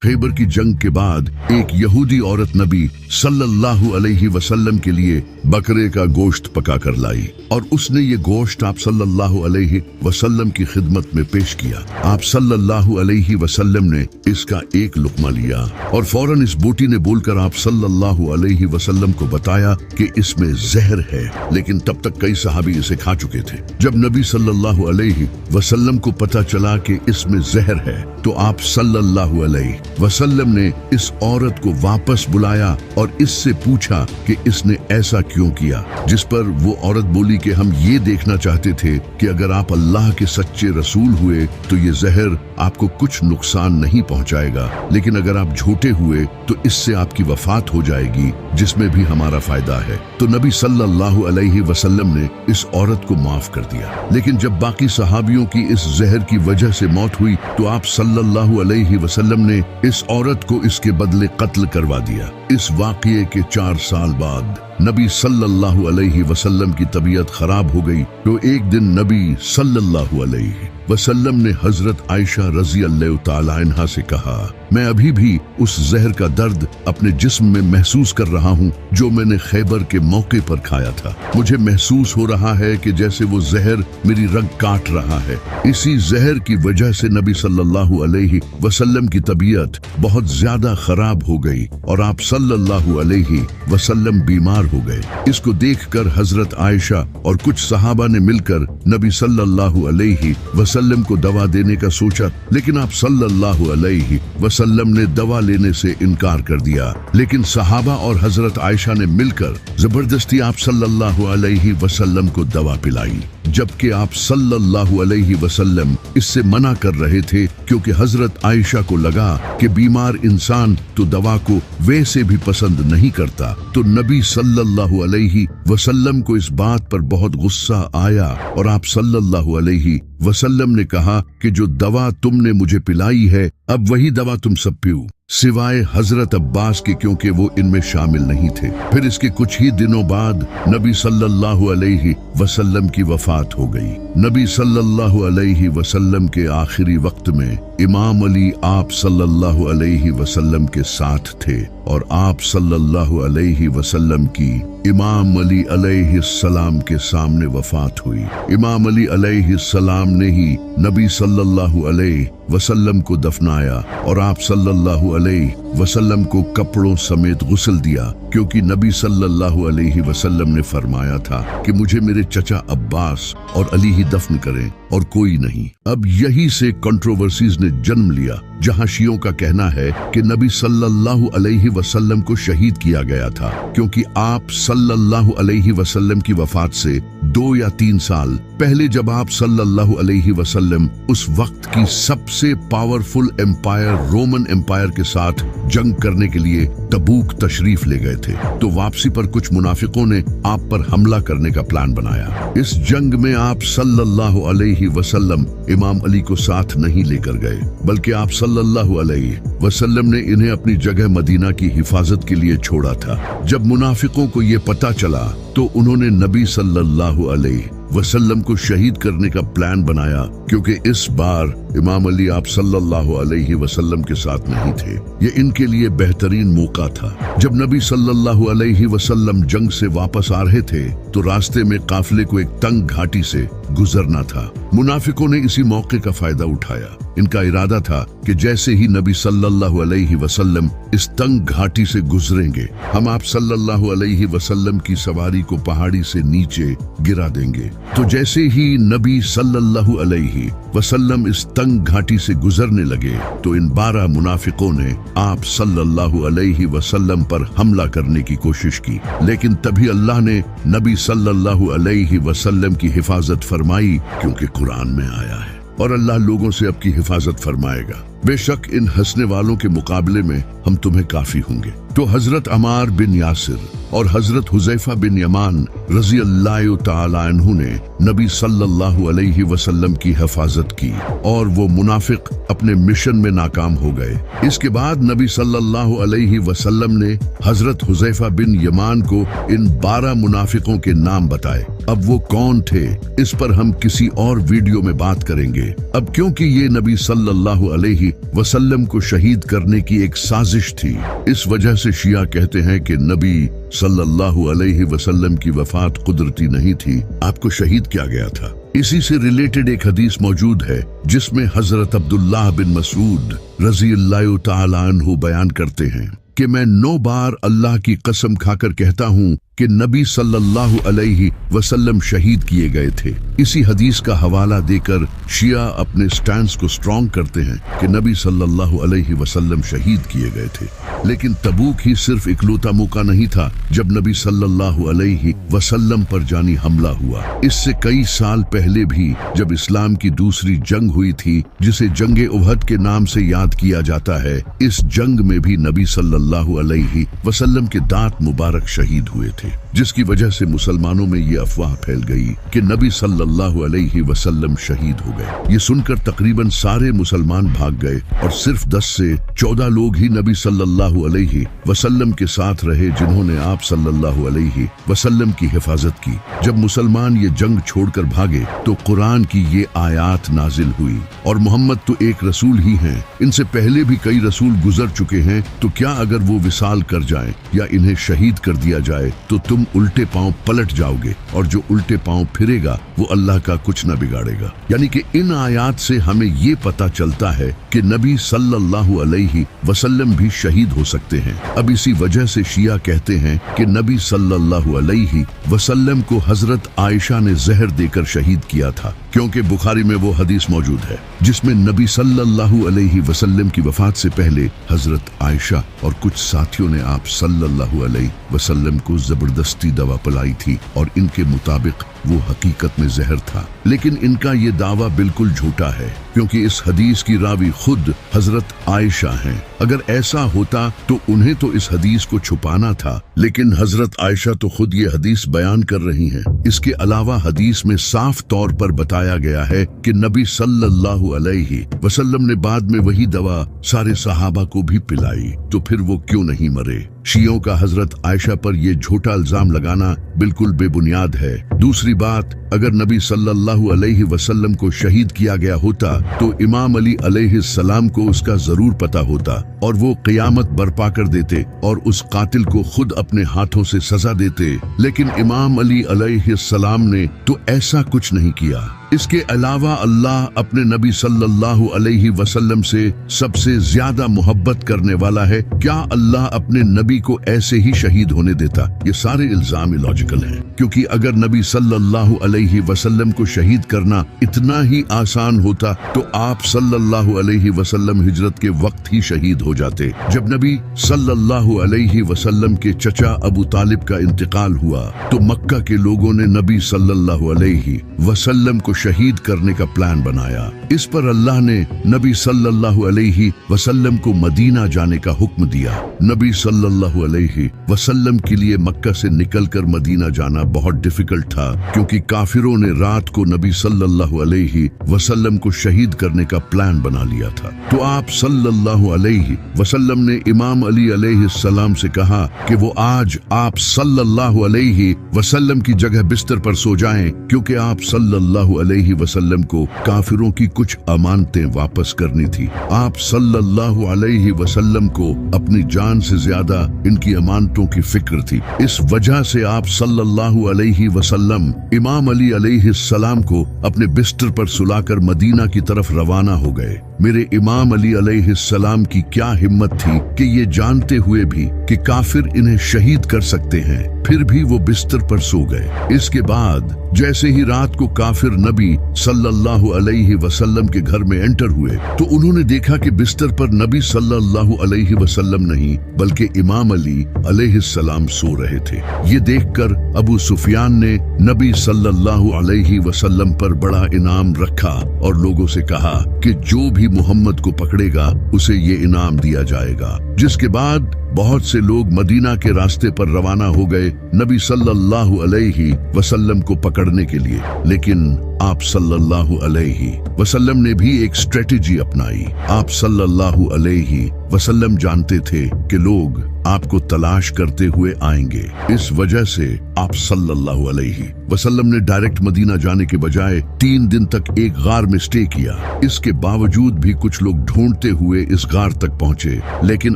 खैबर की जंग के बाद एक यहूदी औरत नबी सल्लल्लाहु अलैहि वसल्लम के लिए बकरे का गोश्त पका कर लाई और उसने ये गोश्त आप सल्लल्लाहु अलैहि वसल्लम की खिदमत में पेश किया। आप सल्लल्लाहु अलैहि वसल्लम ने इसका एक लुकमा लिया और फौरन इस बूटी ने बोलकर आप सल्लल्लाहु अलैहि वसल्लम को बताया कि इसमें जहर है, लेकिन तब तक कई सहाबी इसे खा चुके थे। जब नबी सल्लल्लाहु अलैहि वसल्लम को पता चला कि इसमें जहर है तो आप सल्लल्लाहु अलैहि वसल्लम ने इस औरत को वापस बुलाया और इससे पूछा कि इसने ऐसा क्यों किया, जिस पर वो औरत बोली कि हम ये देखना चाहते थे कि अगर आप अल्लाह के सच्चे रसूल हुए तो ये जहर आपको कुछ नुकसान नहीं पहुंचाएगा, लेकिन अगर आप झूठे हुए तो इससे आपकी वफात हो जाएगी, जिसमें भी हमारा फायदा है। तो नबी सल्लल्लाहु अलैहि वसल्लम ने इस औरत को माफ कर दिया। लेकिन जब बाकी सहाबियों की इस जहर की वजह से मौत हुई तो आप सल्लल्लाहु अलैहि वसल्लम ने इस औरत को इसके बदले कत्ल करवा दिया। इस वाक़ये के 4 साल बाद नबी सल्लल्लाहु अलैहि वसल्लम की तबीयत खराब हो गई तो एक दिन नबी सल्लल्लाहु अलैहि वसल्लम ने हजरत आयशा रज़ी अल्लाह तआला अन्हा से कहा, मैं अभी भी उस जहर का दर्द अपने जिस्म में महसूस कर रहा हूँ जो मैंने खैबर के मौके पर खाया था। मुझे महसूस हो रहा है कि जैसे वो जहर मेरी रग काट रहा है। इसी जहर की वजह से नबी सल्लल्लाहु अलैहि वसल्लम की तबीयत बहुत ज्यादा खराब हो गई और आप सल्लल्लाहु अलैहि वसल्लम बीमार हो गए। इसको देखकर हजरत आयशा और कुछ सहाबा ने मिलकर नबी सल्लल्लाहु अलैहि वसल्लम को दवा देने का सोचा, लेकिन आप सल्लल्लाहु अलैहि वसल्लम ने दवा लेने से इनकार कर दिया। लेकिन सहाबा और हजरत आयशा ने मिलकर जबरदस्ती आप सल्लल्लाहु अलैहि वसल्लम को दवा पिलाई, जबकि आप सल्लल्लाहु अलैहि वसल्लम इससे मना कर रहे थे, क्योंकि हजरत आयशा को लगा कि बीमार इंसान तो दवा को वैसे भी पसंद नहीं करता। तो नबी सल्लल्लाहु अलैहि वसल्लम को इस बात पर बहुत गुस्सा आया और आप सल्लल्लाहु अलैहि वसल्लम ने कहा कि जो दवा तुमने मुझे पिलाई है अब वही दवा तुम सब पियो, सिवाय हजरत अब्बास के, क्योंकि वो इनमें शामिल नहीं थे। फिर इसके कुछ ही दिनों बाद नबी सल्लल्लाहु अलैहि वसल्लम की वफात हो गई। नबी सल्लल्लाहु अलैहि वसल्लम के आखिरी वक्त में इमाम अली आप सल्लल्लाहु अलैहि वसल्लम के साथ थे और आप सल्लल्लाहु अलैहि वसल्लम की इमाम अली अलैहिस्सलाम के सामने वफात हुई। इमाम अली अलैहिस्सलाम ने ही नबी सल्लल्लाहु अलैहि वसल्लम को दफनाया और आप सल्लल्लाहु अलैहि वसल्लम को कपड़ों समेत गुस्ल दिया, क्योंकि नबी सल्लल्लाहु अलैहि वसल्लम ने फरमाया था कि मुझे मेरे चचा अब्बास और अली ही दफन करें और कोई नहीं। अब यही से कंट्रोवर्सीज ने जन्म लिया, जहां शियों का कहना है कि नबी सल्लल्लाहु अलैहि वसल्लम को शहीद किया गया था, क्योंकि आप सल्लल्लाहु अलैहि वसल्लम की वफात से 2 या 3 साल पहले जब आप सल्लल्लाहु अलैहि वसल्लम उस वक्त की सबसे पावरफुल एम्पायर रोमन एम्पायर के साथ जंग करने के लिए तबूक तशरीफ ले गए थे, तो वापसी पर कुछ मुनाफिकों ने आप पर हमला करने का प्लान बनाया। इस जंग में आप सल्लल्लाहु अलैहि वसल्लम इमाम अली को साथ नहीं लेकर गए, बल्कि आप सल्लल्लाहु अलैहि वसल्लम ने इन्हें अपनी जगह मदीना की हिफाजत के लिए छोड़ा था। जब मुनाफिकों को ये पता चला तो उन्होंने नबी सल्लल्लाहु अलैहि वसल्लम को शहीद करने का प्लान बनाया, क्योंकि इस बार इमाम अली आप सल्लल्लाहु अलैहि वसल्लम के साथ नहीं थे। ये इनके लिए बेहतरीन मौका था। जब नबी सल्लल्लाहु अलैहि वसल्लम जंग से वापस आ रहे थे तो रास्ते में काफिले को एक तंग घाटी से गुजरना था। मुनाफिकों ने इसी मौके का फायदा उठाया। इनका इरादा था कि जैसे ही नबी सल्लल्लाहु अलैहि वसल्लम इस तंग घाटी से गुजरेंगे, हम आप सल्लल्लाहु अलैहि वसल्लम की सवारी को पहाड़ी से नीचे गिरा देंगे। तो जैसे ही नबी सल्लल्लाहु अलैहि वसल्लम इस तंग घाटी से गुजरने लगे तो इन 12 मुनाफिकों ने आप सल्लल्लाहु अलैहि वसल्लम पर हमला करने की कोशिश की, लेकिन तभी अल्लाह ने नबी सल्लल्लाहु अलैहि वसल्लम की हिफाजत फरमाई, क्योंकि कुरान में आया है और अल्लाह लोगों से आपकी हिफाजत फरमाएगा। बेशक इन हंसने वालों के मुकाबले में हम तुम्हें काफी होंगे। तो हजरत अमार बिन यासिर और हजरत हुजैफा बिन यमान रजी अल्लाह ताला अन्हु ने नबी सल्लल्लाहु अलैहि वसल्लम की हिफाजत की और वो मुनाफिक अपने मिशन में नाकाम हो गए। इसके बाद नबी सल्लल्लाहु अलैहि वसल्लम ने हजरत हुजैफा बिन यमान को इन 12 मुनाफिकों के नाम बताए। अब वो कौन थे, इस पर हम किसी और वीडियो में बात करेंगे। अब क्योंकि ये नबी सल्लल्लाहु अलैहि वसल्लम को शहीद करने की एक साजिश थी, इस वजह से शिया कहते हैं कि नबी सल्लल्लाहु अलैहि वसल्लम की वफात कुदरती नहीं थी, आपको शहीद किया गया था। इसी से रिलेटेड एक हदीस मौजूद है जिसमें हजरत अब्दुल्लाह बिन मसूद रजी अल्लाह ताला अन्हु बयान करते हैं कि मैं 9 बार अल्लाह की कसम खाकर कहता हूँ कि नबी सल्लल्लाहु अलैहि वसल्लम शहीद किए गए थे। इसी हदीस का हवाला देकर शिया अपने स्टैंड को स्ट्रॉन्ग करते हैं कि नबी सल्लल्लाहु अलैहि वसल्लम शहीद किए गए थे। लेकिन तबूक ही सिर्फ इकलौता मौका नहीं था जब नबी सल्लल्लाहु अलैहि वसल्लम पर जानी हमला हुआ। इससे कई साल पहले भी जब इस्लाम की दूसरी जंग हुई थी, जिसे जंगे उहद के नाम से याद किया जाता है, इस जंग में भी नबी सल्लल्लाहु अलैहि वसल्लम के दांत मुबारक शहीद हुए थे, जिसकी वजह से मुसलमानों में ये अफवाह फैल गई कि नबी सल्लल्लाहु अलैहि वसल्लम शहीद हो गए। ये सुनकर तकरीबन सारे मुसलमान भाग गए और सिर्फ 10 से 14 लोग ही नबी सल्लल्लाहु अलैहि वसल्लम के साथ रहे, जिन्होंने आप सल्लल्लाहु अलैहि वसल्लम की हिफाजत की। जब मुसलमान ये जंग छोड़कर भागे तो कुरान की ये आयात नाजिल हुई, और मोहम्मद तो एक रसूल ही हैं, इनसे पहले भी कई रसूल गुजर चुके हैं, तो क्या अगर वो विसाल कर जाएं या इन्हें शहीद कर दिया जाए तो तुम उल्टे पांव पलट जाओगे, और जो उल्टे पांव फिरेगा वो अल्लाह का कुछ न बिगाड़ेगा। यानी कि इन आयात से हमें ये पता चलता है कि नबी सल्लल्लाहु अलैहि वसल्लम भी शहीद हो सकते हैं। अब इसी वजह से शिया कहते हैं कि नबी सल्लल्लाहु अलैहि वसल्लम को हजरत आयशा ने जहर देकर शहीद किया था, क्योंकि बुखारी में वो हदीस मौजूद है जिसमें नबी सल्लल्लाहु अलैहि वसल्लम की वफात से पहले हजरत आयशा और कुछ साथियों ने आप सल्लल्लाहु अलैहि वसल्लम को जबरदस्ती दवा पिलाई थी, और इनके मुताबिक वो हकीकत में जहर था। लेकिन इनका ये दावा बिल्कुल झूठा है, क्योंकि इस हदीस की रावी खुद हजरत आयशा हैं। अगर ऐसा होता तो उन्हें तो इस हदीस को छुपाना था, लेकिन हजरत आयशा तो खुद ये हदीस बयान कर रही हैं। इसके अलावा हदीस में साफ तौर पर बताया गया है कि नबी सल्लल्लाहु अलैहि वसल्लम ने बाद में वही दवा सारे सहाबा को भी पिलाई, तो फिर वो क्यों नहीं मरे। शियों का हजरत आयशा पर यह झूठा इल्जाम लगाना बिल्कुल बेबुनियाद है। दूसरी बात, अगर नबी सल्लल्लाहु अलैहि वसल्लम को शहीद किया गया होता तो इमाम अली अलैहिस्सलाम को उसका जरूर पता होता, और वो क़यामत बर्पा कर देते और उस कातिल को खुद अपने हाथों से सजा देते। लेकिन इमाम अली अलैहिस्सलाम ने तो ऐसा कुछ नहीं किया। इसके अलावा अल्लाह अपने नबी सल्लल्लाहु अलैहि वसल्लम से सबसे ज्यादा मोहब्बत करने वाला है। क्या अल्लाह अपने नबी को ऐसे ही शहीद होने देता? ये सारे इल्जाम इलॉजिकल हैं, क्योंकि अगर नबी सल्लल्लाहु अलैहि वसल्लम को शहीद करना इतना ही आसान होता तो आप सल्लल्लाहु अलैहि वसल्लम हिजरत के वक्त ही शहीद हो जाते। जब नबी सल्लल्लाहु अलैहि वसल्लम के चचा अबू तालिब का इंतकाल हुआ तो मक्का के लोगों ने नबी सल्लल्लाहु अलैहि वसल्लम को शहीद करने का प्लान बनाया। इस पर अल्लाह ने नबी सल्लल्लाहु अलैहि वसल्लम को मदीना जाने का हुक्म दिया। नबी सल्लल्लाहु अलैहि वसल्लम के लिए मक्का से निकलकर मदीना जाना बहुत डिफिकल्ट था, क्योंकि काफिरों ने रात को नबी सल्लल्लाहु अलैहि वसल्लम को शहीद करने का प्लान बना लिया था। तो आप सल्लल्लाहु अलैहि वसल्लम ने इमाम अली अलैहिस्सलाम से कहा कि वो आज आप सल्लल्लाहु अलैहि वसल्लम की जगह बिस्तर पर सो जाएं, क्योंकि आप सल्लल्लाहु अलैहि वसल्लम को काफिरों की कुछ अमानतें वापस करनी थी। आप सल्लल्लाहु अलैहि वसल्लम को अपनी जान से ज्यादा इनकी अमानतों की फिक्र थी। इस वजह से आप सल्लल्लाहु अलैहि वसल्लम इमाम अली अलैहिस्सलाम को अपने बिस्तर पर सुलाकर मदीना की तरफ रवाना हो गए। मेरे इमाम अली अलैहिस्सलाम की क्या हिम्मत थी कि ये जानते हुए भी कि काफिर इन्हें शहीद कर सकते हैं, फिर भी वो बिस्तर पर सो गए। इसके बाद जैसे ही रात को काफिर नबी सल्लल्लाहु अलैहि वसल्लम के घर में एंटर हुए तो उन्होंने देखा कि बिस्तर पर नबी सल्लल्लाहु अलैहि वसल्लम नहीं बल्कि इमाम अली अलैहिस्सलाम सो रहे थे। ये देखकर अबू सुफियान ने नबी सल्लल्लाहु अलैहि वसल्लम पर बड़ा इनाम रखा और लोगों से कहा कि जो भी भी मोहम्मद को पकड़ेगा उसे ये इनाम दिया जाएगा। जिसके बाद बहुत से लोग मदीना के रास्ते पर रवाना हो गए नबी सल्लल्लाहु अलैहि वसल्लम को पकड़ने के लिए। लेकिन आप सल्लल्लाहु अलैहि वसल्लम ने भी एक स्ट्रेटेजी अपनाई। आप सल्लल्लाहु अलैहि वसल्लम जानते थे कि लोग आपको तलाश करते हुए आएंगे। इस वजह से आप सल्लल्लाहु अलैहि वसल्लम ने डायरेक्ट मदीना जाने के बजाय 3 दिन तक एक गार में स्टे किया। इसके बावजूद भी कुछ लोग ढूंढते हुए इस गार तक पहुंचे, लेकिन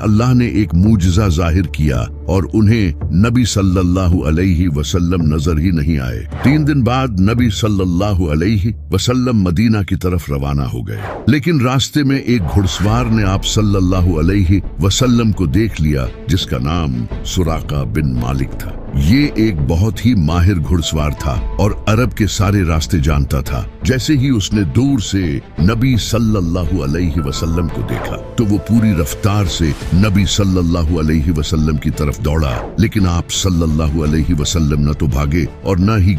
अल्लाह ने एक मूजिजा जाहिर किया और उन्हें नबी सल्लल्लाहु अलैहि वसल्लम नजर ही नहीं आए। 3 दिन बाद नबी सल्लल्लाहु अलैहि वसल्लम मदीना की तरफ रवाना हो गए, लेकिन रास्ते में एक घुड़सवार ने आप सल्लल्लाहु अलैहि वसल्लम को देख लिया जिसका नाम सुराका बिन मालिक था। ये एक बहुत ही माहिर घुड़सवार था और अरब के सारे रास्ते जानता था। जैसे ही उसने दूर से नबी सल्लल्लाहु अलैहि वसल्लम को देखा तो वो पूरी रफ्तार से नबी सल्लल्लाहु अलैहि वसल्लम की तरफ दौड़ा, लेकिन आप सल्लल्लाहु अलैहि वसल्लम न तो भागे और न ही